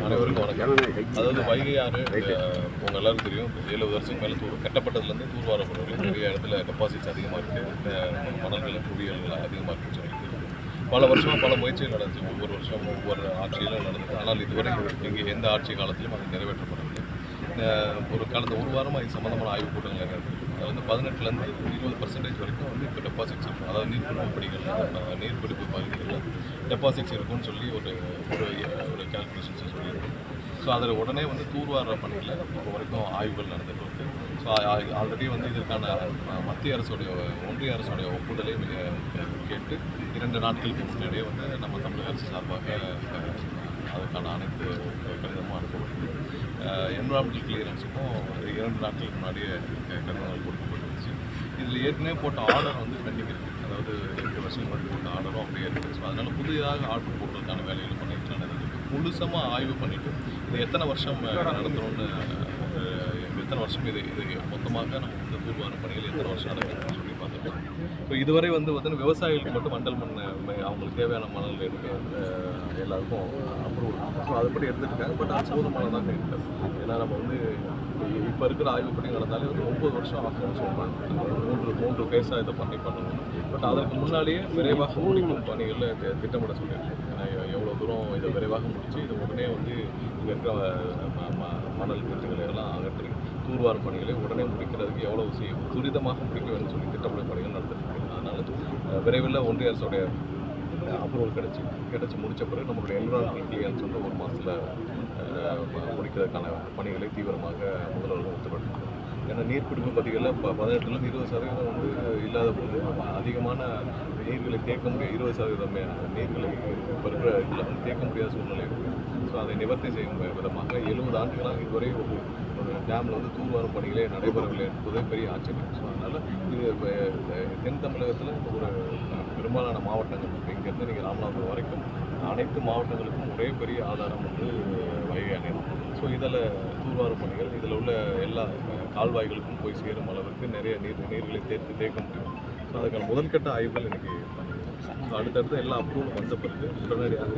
அனைவருக்கும் வணக்கம். அதாவது வைகை ஆறு உங்கள் எல்லாருக்கும் தெரியும், 70 வருஷம் மேலே கட்டப்பட்டதுலேருந்து தூர்வார பொருட்கள் நிறைய இடத்துல டெபாசிட்ஸ் அதிகமாக இருக்குது, மணல்கள் குவியல்கள் அதிகமாக இருக்குன்னு சொல்லிட்டு பல வருஷமாக பல முயற்சிகள் நடந்துச்சு. ஒவ்வொரு வருஷம் ஒவ்வொரு ஆட்சியிலும் நடந்தது. ஆனால் இதுவரை இங்கே எந்த ஆட்சி காலத்திலும் அது நிறைவேற்றப்படவில்லை. கடந்த ஒரு வாரமாக இது சம்மந்தமான ஆய்வுக் கூட்டங்கள் நடந்தது. அது வந்து 18% 20% வரைக்கும் வந்து இப்போ டெபாசிட்ஸ் இருக்கும். அதாவது நீர்பிடிப்பு பணிகள், நீர்பிடிப்பு பகுதிகளில் டெபாசிட்ஸ் இருக்குன்னு சொல்லி ஒரு ஒரு கேல்குலேஷன்ஸை சொல்லியிருக்கோம். ஸோ அதில் உடனே வந்து தூர்வார பணியில் இப்போ வரைக்கும் ஆய்வுகள் நடந்துட்டு இருக்கு. ஸோ ஆல்ரெடி வந்து இதற்கான மத்திய அரசுடைய ஒன்றிய அரசுடைய ஒப்புதலை கேட்டு 2 நாட்களுக்கு முன்னாடியே வந்து நம்ம தமிழக அரசு சார்பாக அதுக்கான அனைத்து கடிதமும் அனுப்பப்பட்டது. என்விரான்மெண்டல் கிளியரன்ஸுக்கும் 2 நாட்களுக்கு முன்னாடியே கடிதங்கள் கொடுக்கப்பட்டுருச்சு. இதில் ஏற்கனவே போட்ட ஆர்டர் வந்து பெண்டிங் இருக்குது. அதாவது 8 வருஷம் முன்னாடி போட்ட ஆர்டரும் அப்படியே இருக்குது. ஸோ அதனால் புதிதாக ஆர்டர் போடுறதுக்கான வேலைகள் பண்ணிட்டு நடந்தது. முழுசமாக ஆய்வு பண்ணிவிட்டு இது எத்தனை வருஷம் நடத்தணும்னு எத்தனை வருஷம் இது மொத்தமாக நம்ம வந்து தூர்வார பணிகள் எத்தனை வருஷம் நடக்குதுன்னு சொல்லி பார்த்துருக்கோம். ஸோ இதுவரை வந்து பார்த்தீங்கன்னா விவசாயிகளுக்கு மட்டும் மண்டல் மண் அவங்களுக்கு தேவையான மணல் எடுக்க எல்லாருக்கும் அப்ரூவல். ஸோ அதுபடி எடுத்துகிட்டு பட் அது போதுமானதாக இருக்காது. ஏன்னா நம்ம வந்து இப்போ இருக்கிற ஆய்வு பணி நடந்தாலே வந்து 9 வருஷம் ஆகும்னு சொல்கிறாங்க. 3 ஃபேஸாக இதை பண்ணணும். பட் அதற்கு முன்னாடியே விரைவாக முடிக்கும் பணிகளில் திட்டமிட சொல்லியிருக்கோம். ஏன்னா எவ்வளோ தூரம் இதை விரைவாக முடித்து இது உடனே வந்து இங்கே இருக்கிற மணல் திட்டுகளை எல்லாம் அகற்றி தூர்வார பணிகளை உடனே முடிக்கிறதுக்கு எவ்வளவு துரிதமாக முடிக்க வேண்டும் சொல்லி திட்டமிட பணிகள் நடந்துருக்கு. அதனால் விரைவில் ஒன்றிய அரசுடைய அப்ரூவல் கிடச்சி முடித்த பிறகு நம்மளுடைய என்விரான்மெண்டல் கிளியரன்ஸ் வந்து 1 மாதத்தில் முடிக்கிறதுக்கான பணிகளை தீவிரமாக முதல்வர்கள் உத்தரவிட்டாங்க. ஏன்னா நீர்பிடிப்பு பகுதிகளில் 18% 20% வந்து இல்லாத போது அதிகமான நீர்களை தேக்க முடியாது. 20% நீர்களை இப்போ இருக்கிற இதில் வந்து தேக்க முடியாத சூழ்நிலை இருக்குது. ஸோ அதை நிவர்த்தி செய்யும் விதமாக 70 ஆண்டுகளாக இதுவரை ஒரு டேமில் வந்து தூர்வாரும் பணிகளே நடைபெறவில்லை என்பதே பெரிய ஆச்சரியம். ஸோ அதனால் இது தென் தமிழகத்தில் ஒரு பெரும்பாலான மாவட்டங்கள் இப்போ இங்கேருந்து நீங்கள் ராமநாதபுரம் வரைக்கும் அனைத்து மாவட்டங்களுக்கும் ஒரே பெரிய ஆதாரம் வந்து வைகை அணை. ஸோ இதில் தூர்வாரும் பணிகள் இதில் உள்ள எல்லா கால்வாய்களுக்கும் போய் சேரும் அளவுக்கு நிறைய நீர்களை தேக்க முடியும். ஸோ அதுக்கான முதல்கட்ட ஆய்வுகள் இன்றைக்கி ஸோ அடுத்தடுத்து எல்லா அப்ரூவல் வந்த பிறகு உடனடியாக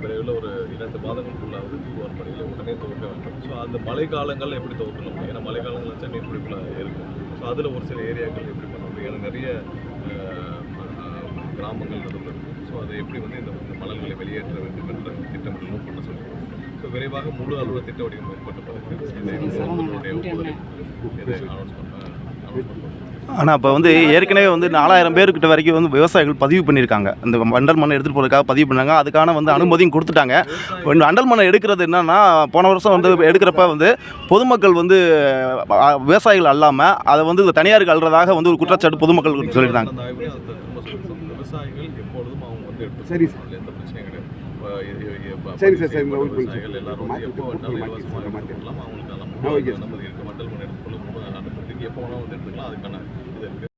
விரைவில் ஒரு 2 மாதங்களுக்குள்ளாவது தூர்வாரும் பணிகளை உடனே துவக்க வேண்டும். ஸோ அந்த மழை காலங்கள் எப்படி துவக்கணும்? ஏன்னா மழை காலங்கள் வச்சா நீர்பிடிப்பில் இருக்கும். ஸோ அதில் ஒரு சில ஏரியாக்கள் எப்படி பண்ண முடியும்? ஏன்னா நிறைய கிராமங்கள் நடுவில் இருக்குது. ஸோ அதை எப்படி வந்து இந்த மணல்களை வெளியேற்ற வேண்டும் என்ற திட்டமிடலும் பண்ண சொல்லியிருக்கோம். ஸோ விரைவாக முழு அலுவலக திட்ட வடிவம் ஏற்பட்ட பிறகு இதை அனௌன்ஸ் பண்ணுறேன். ஆனால் இப்போ வந்து ஏற்கனவே வந்து 4000 பேர்கிட்ட வரைக்கும் வந்து விவசாயிகள் பதிவு பண்ணியிருக்காங்க. இந்த வண்டல் மண்ணை எடுத்துகிட்டு போகிறதுக்காக பதிவு பண்ணாங்க. அதுக்கான வந்து அனுமதியும் கொடுத்துட்டாங்க. வண்டல் மண்ணை எடுக்கிறது என்னென்னா, போன வருஷம் வந்து எடுக்கிறப்ப வந்து பொதுமக்கள் வந்து விவசாயிகள் அல்லாமல் அதை வந்து தனியாருக்கு அல்றதாக வந்து ஒரு குற்றச்சாட்டு பொதுமக்கள் சொல்லியிருந்தாங்க. விவசாயிகள் எப்பொழுதும் அவங்க வந்து சரி எந்த பிரச்சனையும் கிடையாது. சரி சார் சரி விவசாயிகள் எல்லாரும் வந்து எப்போ வேணாலும் இலவசமாக எடுத்துக்கலாம். அவங்களுக்கு அந்த அனுமதி இருக்குது. வண்டல் மண் எடுத்துக்கொள்ள அனுமதிக்கு எப்போ வேணாலும் வந்து எடுத்துக்கலாம். அதுக்கான இது இருக்குது.